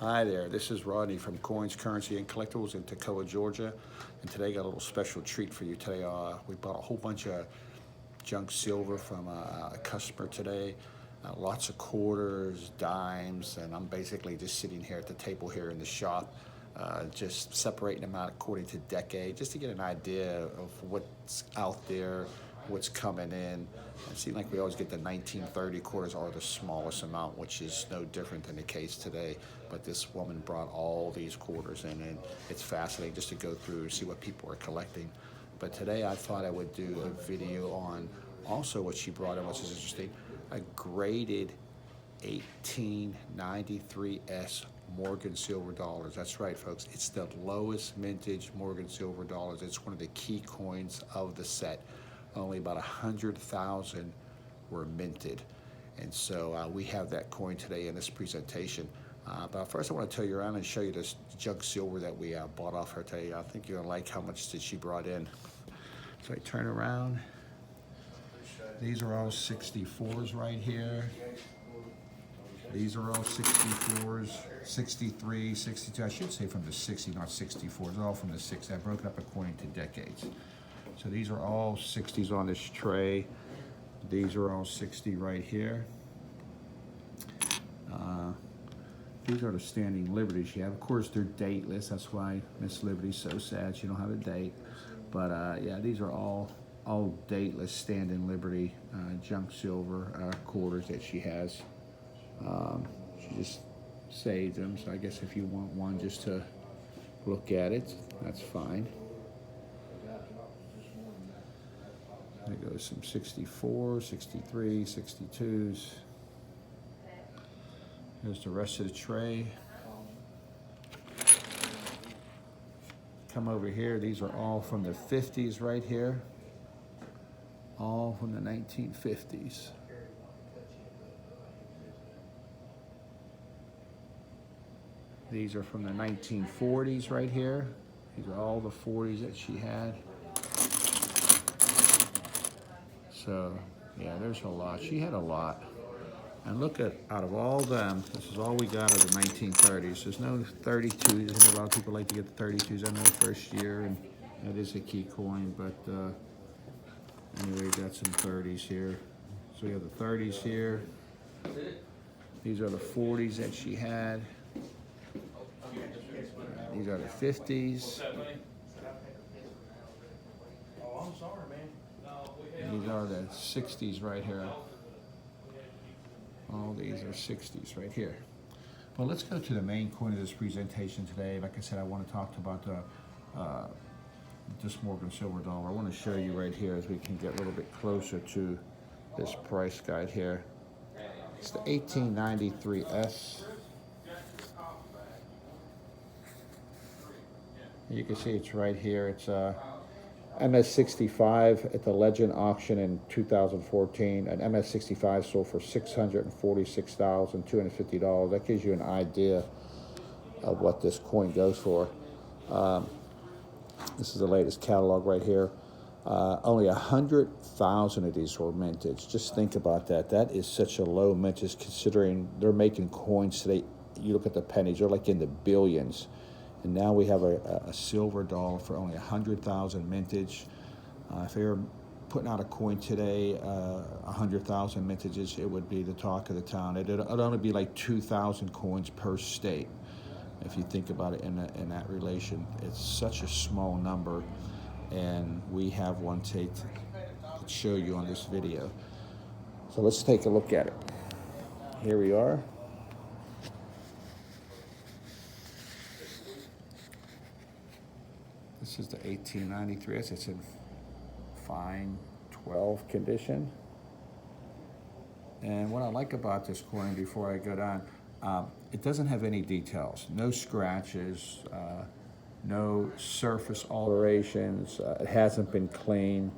Hi there, this is Rodney from Coins, Currency, and Collectibles in Toccoa, Georgia. And today I got a little special treat for you today. We bought a whole bunch of junk silver from a customer today. Lots of quarters, dimes, and I'm basically just sitting here at the table here in the shop, just separating them out according to decade, just to get an idea of what's out there, what's coming in. It seems like we always get the 1930 quarters are the smallest amount, which is no different than the case today. But this woman brought all these quarters in, and it's fascinating just to go through and see what people are collecting. But today I thought I would do a video on also what she brought in, which is interesting, a graded 1893S Morgan silver dollars. That's right, folks. It's the lowest vintage Morgan silver dollars. It's one of the key coins of the set. Only about 100,000 were minted. And so we have that coin today in this presentation. But first I want to tell you around and show you this junk silver that we bought off her today. I think you're going to like how much that she brought in. So I turn around. These are all 64s right here. These are all 64s, 63, 62. I should say from the 60, not 64s. They're all from the 60s. I broke it up according to decades. So these are all 60s on this tray. These are all 60 right here. These are the standing liberties you have. Of course, they're dateless. That's why Miss Liberty's so sad she don't have a date. But yeah, these are all dateless standing liberty junk silver quarters that she has. She just saved them. So I guess if you want one just to look at it, that's fine. There goes some 64, 63, 62s. Here's the rest of the tray. Come over here. These are all from the 50s right here. All from the 1950s. These are from the 1940s right here. These are all the 40s that she had. So, yeah, there's a lot. She had a lot. And look at, out of all them, this is all we got of the 1930s. There's no 32s. I know a lot of people like to get the 32s. I know the first year, and that is a key coin. But anyway, we got some 30s here. So we have the 30s here. These are the 40s that she had. These are the 50s. These are the 60s right here. All these are 60s right here. Well, let's go to the main coin of this presentation today. Like I said, I want to talk about this Morgan silver dollar. I want to show you right here as we can get a little bit closer to this price guide here. It's the 1893S. You can see it's right here. It's MS65 at the Legend auction in 2014. An MS65 sold for $646,250. That gives you an idea of what this coin goes for. This is the latest catalog right here. Only 100,000 of these were minted. Just think about that. That is such a low mintage considering they're making coins today. You look at the pennies, they're like in the billions. And now we have a silver dollar for only 100,000 mintage. If they were putting out a coin today, 100,000 mintages, it would be the talk of the town. It'd only be like 2,000 coins per state. If you think about it in that relation, it's such a small number, and we have one to show you on this video. So let's take a look at it. Here we are. This is the 1893S. It's in fine 12 condition. And what I like about this coin, before I go down, it doesn't have any details. No scratches, no surface alterations. It hasn't been cleaned.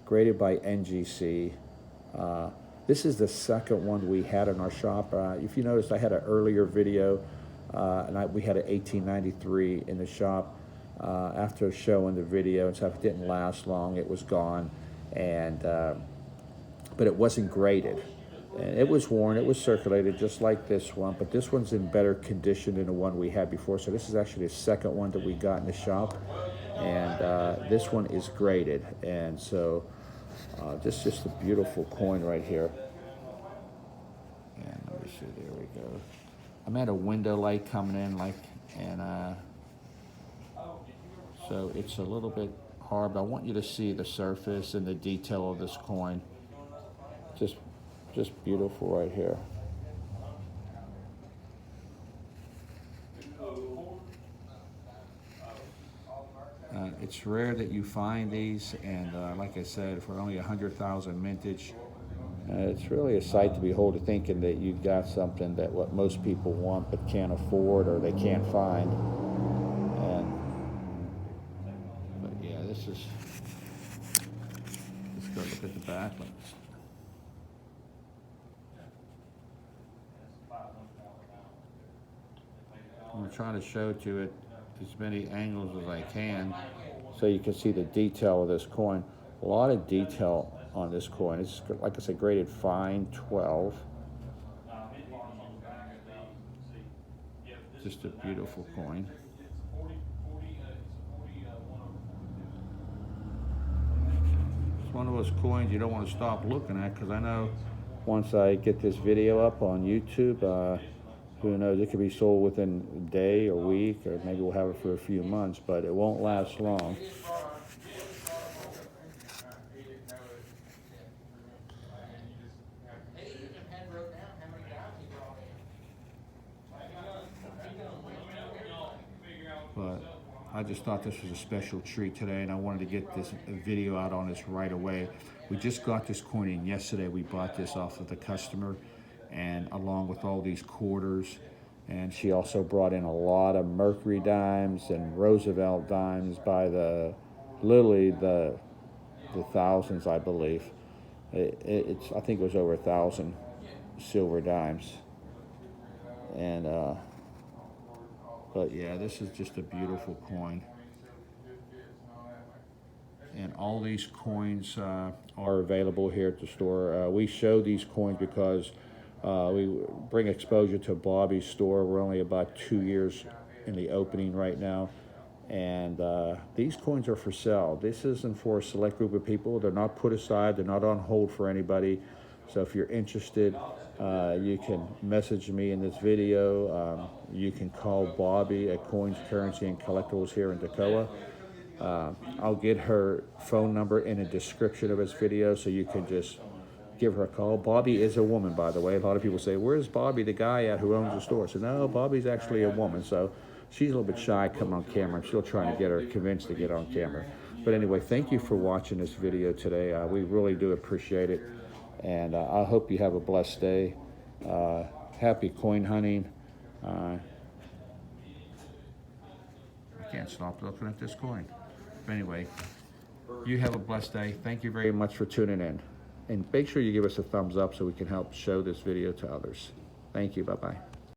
Graded by NGC. This is the second one we had in our shop. If you noticed, I had an earlier video, and we had an 1893 in the shop. After showing the video and stuff, it didn't last long. It was gone, and but it wasn't graded. And it was worn, it was circulated just like this one, but this one's in better condition than the one we had before. So this is actually the second one that we got in the shop. And this one is graded. And so this is just a beautiful coin right here. And let me see, there we go. I'm at a window light coming in, so it's a little bit hard, but I want you to see the surface and the detail of this coin. Just beautiful right here. It's rare that you find these, and like I said, for only 100,000 mintage, it's really a sight to behold, thinking that you got something that what most people want but can't afford or they can't find. But yeah, let's go look at the back. I'm going to try to show it to it as many angles as I can so you can see the detail of this coin. A lot of detail on this coin. It's, like I said, graded fine 12. Just a beautiful coin. It's one of those coins you don't want to stop looking at, because I know once I get this video up on YouTube, who knows, it could be sold within a day or week, or maybe we'll have it for a few months, but it won't last long. But I just thought this was a special treat today, and I wanted to get this video out on this right away. We just got this coin in yesterday. We bought this off of the customer, and along with all these quarters, and she also brought in a lot of Mercury dimes and Roosevelt dimes by the literally the thousands, I believe. It's I think it was over 1,000 silver dimes, and but yeah, this is just a beautiful coin. And all these coins are available here at the store. We show these coins because we bring exposure to Bobby's store. We're only about 2 years in the opening right now. And these coins are for sale. This isn't for a select group of people. They're not put aside. They're not on hold for anybody. So if you're interested, you can message me in this video. You can call Bobby at Coins, Currency, and Collectibles here in Toccoa. I'll get her phone number in the description of this video, so you can just give her a call. Bobby is a woman, by the way. A lot of people say, where's Bobby, the guy at who owns the store? So no, Bobby's actually a woman. So she's a little bit shy coming on camera. I'm still trying to get her convinced to get on camera. But anyway, thank you for watching this video today. We really do appreciate it. And I hope you have a blessed day. Happy coin hunting. I can't stop looking at this coin. But anyway, you have a blessed day. Thank you very much for tuning in. And make sure you give us a thumbs up so we can help show this video to others. Thank you. Bye-bye.